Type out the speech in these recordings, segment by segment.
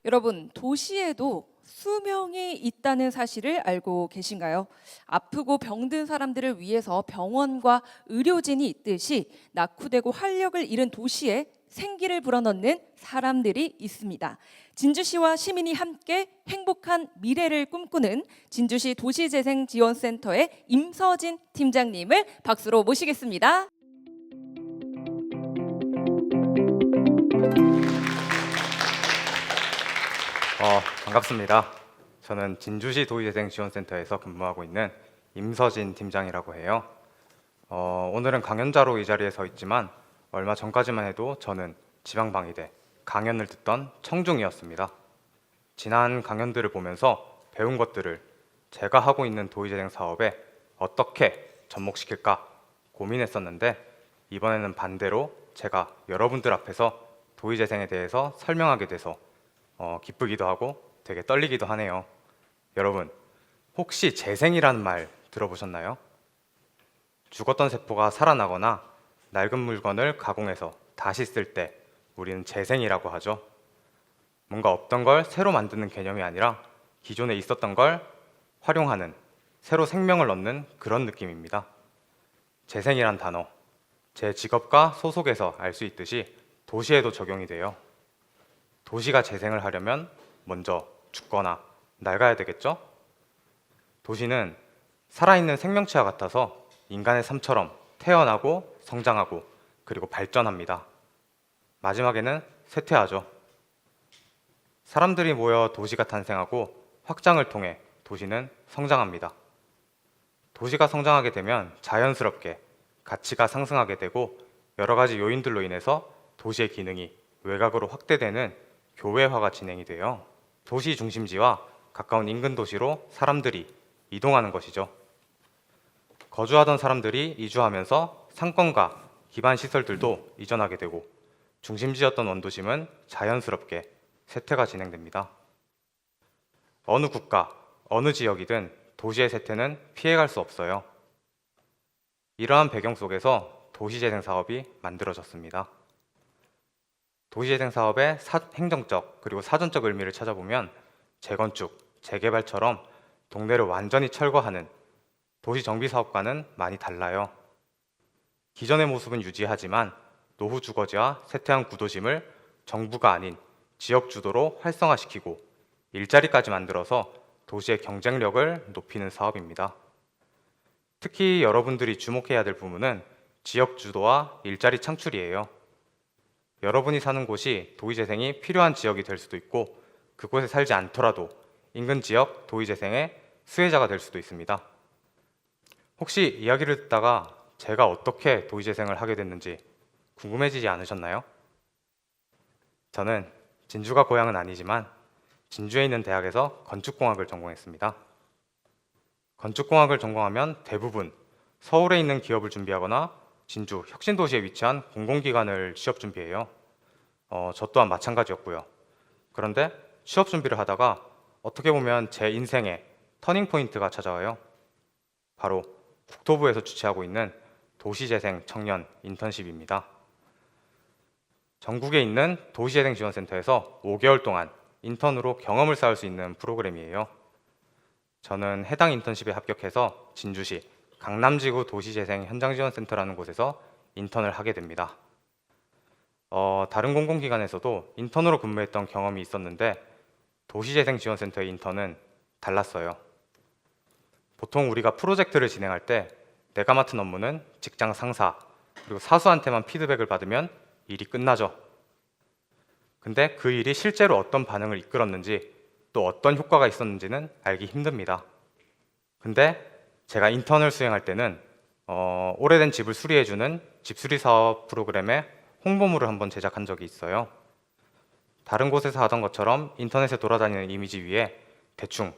여러분, 도시에도 수명이 있다는 사실을 알고 계신가요? 아프고 병든 사람들을 위해서 병원과 의료진이 있듯이 낙후되고 활력을 잃은 도시에 생기를 불어넣는 사람들이 있습니다. 진주시와 시민이 함께 행복한 미래를 꿈꾸는 진주시 도시재생지원센터의 임서진 팀장님을 박수로 모시겠습니다. 반갑습니다. 저는 진주시 도시재생지원센터에서 근무하고 있는 임서진 팀장이라고 해요. 오늘은 강연자로 이 자리에 서 있지만 얼마 전까지만 해도 저는 지방방위대 강연을 듣던 청중이었습니다. 지난 강연들을 보면서 배운 것들을 제가 하고 있는 도시재생 사업에 어떻게 접목시킬까 고민했었는데, 이번에는 반대로 제가 여러분들 앞에서 도시재생에 대해서 설명하게 돼서 기쁘기도 하고 되게 떨리기도 하네요. 여러분, 혹시 재생이라는 말 들어보셨나요? 죽었던 세포가 살아나거나 낡은 물건을 가공해서 다시 쓸 때 우리는 재생이라고 하죠. 뭔가 없던 걸 새로 만드는 개념이 아니라 기존에 있었던 걸 활용하는, 새로 생명을 얻는 그런 느낌입니다. 재생이란 단어, 제 직업과 소속에서 알 수 있듯이 도시에도 적용이 돼요. 도시가 재생을 하려면 먼저 죽거나 낡아야 되겠죠? 도시는 살아있는 생명체와 같아서 인간의 삶처럼 태어나고 성장하고 그리고 발전합니다. 마지막에는 쇠퇴하죠. 사람들이 모여 도시가 탄생하고 확장을 통해 도시는 성장합니다. 도시가 성장하게 되면 자연스럽게 가치가 상승하게 되고 여러 가지 요인들로 인해서 도시의 기능이 외곽으로 확대되는 교외화가 진행이 돼요. 도시 중심지와 가까운 인근 도시로 사람들이 이동하는 것이죠. 거주하던 사람들이 이주하면서 상권과 기반 시설들도 이전하게 되고 중심지였던 원도심은 자연스럽게 쇠퇴가 진행됩니다. 어느 국가, 어느 지역이든 도시의 쇠퇴는 피해갈 수 없어요. 이러한 배경 속에서 도시재생 사업이 만들어졌습니다. 도시재생 사업의 행정적 그리고 사전적 의미를 찾아보면 재건축, 재개발처럼 동네를 완전히 철거하는 도시 정비 사업과는 많이 달라요. 기존의 모습은 유지하지만 노후 주거지와 쇠퇴한 구도심을 정부가 아닌 지역 주도로 활성화시키고 일자리까지 만들어서 도시의 경쟁력을 높이는 사업입니다. 특히 여러분들이 주목해야 될 부분은 지역 주도와 일자리 창출이에요. 여러분이 사는 곳이 도시재생이 필요한 지역이 될 수도 있고 그곳에 살지 않더라도 인근 지역 도시재생의 수혜자가 될 수도 있습니다. 혹시 이야기를 듣다가 제가 어떻게 도시재생을 하게 됐는지 궁금해지지 않으셨나요? 저는 진주가 고향은 아니지만 진주에 있는 대학에서 건축공학을 전공했습니다. 건축공학을 전공하면 대부분 서울에 있는 기업을 준비하거나 진주 혁신도시에 위치한 공공기관을 취업 준비해요. 저 또한 마찬가지였고요. 그런데 취업 준비를 하다가 어떻게 보면 제 인생의 터닝포인트가 찾아와요. 바로 국토부에서 주최하고 있는 도시재생 청년 인턴십입니다. 전국에 있는 도시재생지원센터에서 5개월 동안 인턴으로 경험을 쌓을 수 있는 프로그램이에요. 저는 해당 인턴십에 합격해서 진주시 강남지구 도시재생 현장지원센터라는 곳에서 인턴을 하게 됩니다. 다른 공공기관에서도 인턴으로 근무했던 경험이 있었는데 도시재생지원센터의 인턴은 달랐어요. 보통 우리가 프로젝트를 진행할 때 내가 맡은 업무는 직장 상사 그리고 사수한테만 피드백을 받으면 일이 끝나죠. 근데 그 일이 실제로 어떤 반응을 이끌었는지 또 어떤 효과가 있었는지는 알기 힘듭니다. 근데 제가 인턴을 수행할 때는 오래된 집을 수리해주는 집수리 사업 프로그램의 홍보물을 한번 제작한 적이 있어요. 다른 곳에서 하던 것처럼 인터넷에 돌아다니는 이미지 위에 대충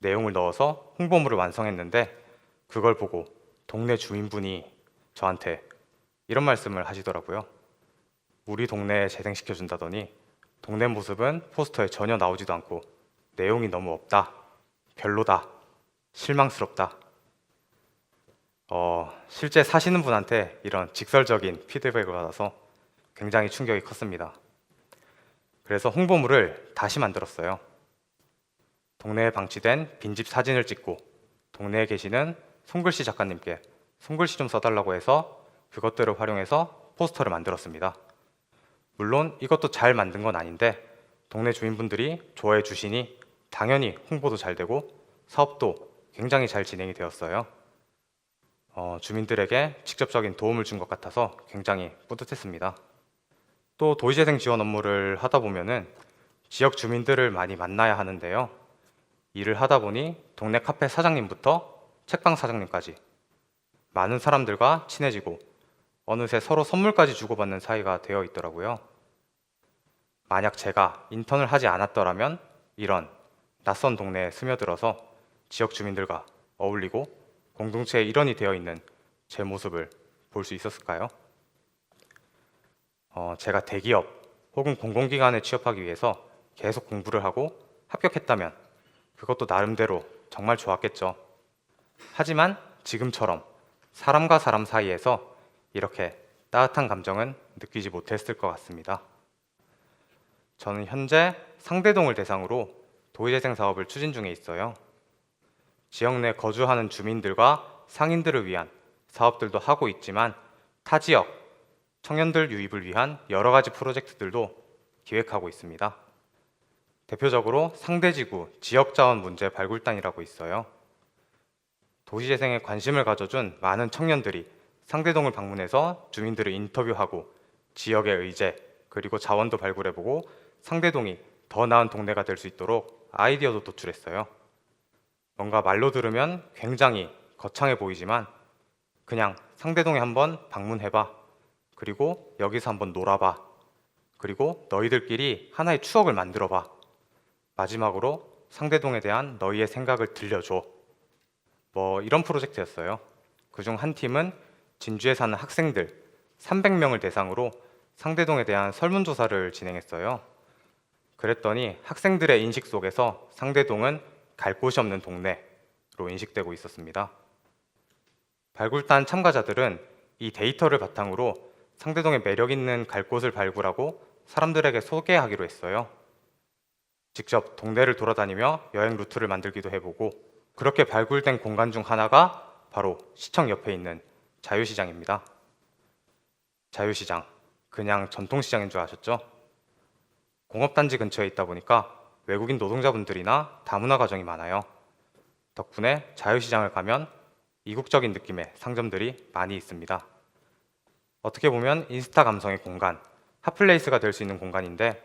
내용을 넣어서 홍보물을 완성했는데 그걸 보고 동네 주민분이 저한테 이런 말씀을 하시더라고요. 우리 동네에 재생시켜준다더니 동네 모습은 포스터에 전혀 나오지도 않고 내용이 너무 없다, 별로다, 실망스럽다. 실제 사시는 분한테 이런 직설적인 피드백을 받아서 굉장히 충격이 컸습니다. 그래서 홍보물을 다시 만들었어요. 동네에 방치된 빈집 사진을 찍고 동네에 계시는 손글씨 작가님께 손글씨 좀 써달라고 해서 그것들을 활용해서 포스터를 만들었습니다. 물론 이것도 잘 만든 건 아닌데 동네 주민분들이 좋아해 주시니 당연히 홍보도 잘 되고 사업도 굉장히 잘 진행이 되었어요. 주민들에게 직접적인 도움을 준 것 같아서 굉장히 뿌듯했습니다. 또 도시재생 지원 업무를 하다 보면은 지역 주민들을 많이 만나야 하는데요. 일을 하다 보니 동네 카페 사장님부터 책방 사장님까지 많은 사람들과 친해지고 어느새 서로 선물까지 주고받는 사이가 되어 있더라고요. 만약 제가 인턴을 하지 않았더라면 이런 낯선 동네에 스며들어서 지역 주민들과 어울리고 공동체의 일원이 되어 있는 제 모습을 볼 수 있었을까요? 제가 대기업 혹은 공공기관에 취업하기 위해서 계속 공부를 하고 합격했다면 그것도 나름대로 정말 좋았겠죠. 하지만 지금처럼 사람과 사람 사이에서 이렇게 따뜻한 감정은 느끼지 못했을 것 같습니다. 저는 현재 상대동을 대상으로 도시재생 사업을 추진 중에 있어요. 지역 내 거주하는 주민들과 상인들을 위한 사업들도 하고 있지만 타 지역 청년들 유입을 위한 여러 가지 프로젝트들도 기획하고 있습니다. 대표적으로 상대지구 지역자원 문제 발굴단이라고 있어요. 도시재생에 관심을 가져준 많은 청년들이 상대동을 방문해서 주민들을 인터뷰하고 지역의 의제 그리고 자원도 발굴해보고 상대동이 더 나은 동네가 될 수 있도록 아이디어도 도출했어요. 뭔가 말로 들으면 굉장히 거창해 보이지만 그냥 상대동에 한번 방문해봐. 그리고 여기서 한번 놀아봐. 그리고 너희들끼리 하나의 추억을 만들어봐. 마지막으로 상대동에 대한 너희의 생각을 들려줘. 이런 프로젝트였어요. 그중 한 팀은 진주에 사는 학생들 300명을 대상으로 상대동에 대한 설문조사를 진행했어요. 그랬더니 학생들의 인식 속에서 상대동은 갈 곳이 없는 동네로 인식되고 있었습니다. 발굴단 참가자들은 이 데이터를 바탕으로 상대동의 매력 있는 갈 곳을 발굴하고 사람들에게 소개하기로 했어요. 직접 동네를 돌아다니며 여행 루트를 만들기도 해보고 그렇게 발굴된 공간 중 하나가 바로 시청 옆에 있는 자유시장입니다. 자유시장, 그냥 전통시장인 줄 아셨죠? 공업단지 근처에 있다 보니까 외국인 노동자분들이나 다문화 가정이 많아요. 덕분에 자유시장을 가면 이국적인 느낌의 상점들이 많이 있습니다. 어떻게 보면 인스타 감성의 공간, 핫플레이스가 될 수 있는 공간인데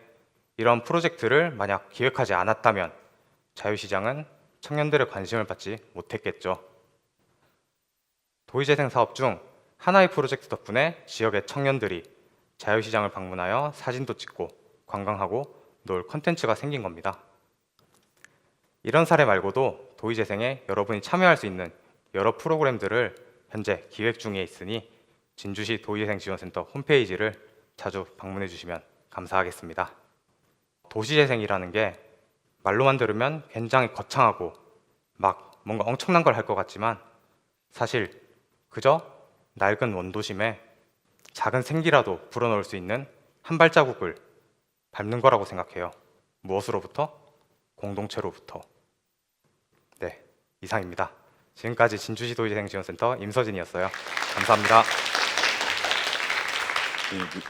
이런 프로젝트를 만약 기획하지 않았다면 자유시장은 청년들의 관심을 받지 못했겠죠. 도시재생 사업 중 하나의 프로젝트 덕분에 지역의 청년들이 자유시장을 방문하여 사진도 찍고 관광하고 놀 컨텐츠가 생긴 겁니다. 이런 사례 말고도 도시재생에 여러분이 참여할 수 있는 여러 프로그램들을 현재 기획 중에 있으니 진주시 도시재생지원센터 홈페이지를 자주 방문해 주시면 감사하겠습니다. 도시재생이라는 게 말로만 들으면 굉장히 거창하고 막 뭔가 엄청난 걸 할 것 같지만 사실 그저 낡은 원도심에 작은 생기라도 불어넣을 수 있는 한 발자국을 밟는 거라고 생각해요. 무엇으로부터? 공동체로부터. 네, 이상입니다. 지금까지 진주시 도시재생지원센터 임서진이었어요. 감사합니다.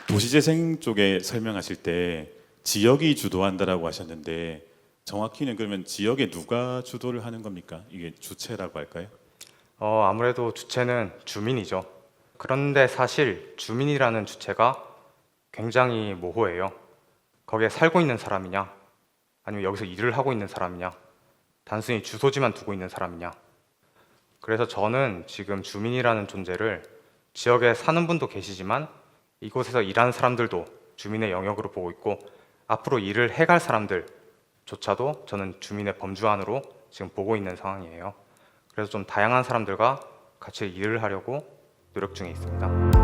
도시재생 쪽에 설명하실 때 지역이 주도한다라고 하셨는데 정확히는 그러면 지역에 누가 주도를 하는 겁니까? 이게 주체라고 할까요? 아무래도 주체는 주민이죠. 그런데 사실 주민이라는 주체가 굉장히 모호해요. 거기에 살고 있는 사람이냐, 아니면 여기서 일을 하고 있는 사람이냐, 단순히 주소지만 두고 있는 사람이냐. 그래서 저는 지금 주민이라는 존재를 지역에 사는 분도 계시지만 이곳에서 일하는 사람들도 주민의 영역으로 보고 있고 앞으로 일을 해갈 사람들조차도 저는 주민의 범주 안으로 지금 보고 있는 상황이에요. 그래서 좀 다양한 사람들과 같이 일을 하려고 노력 중에 있습니다.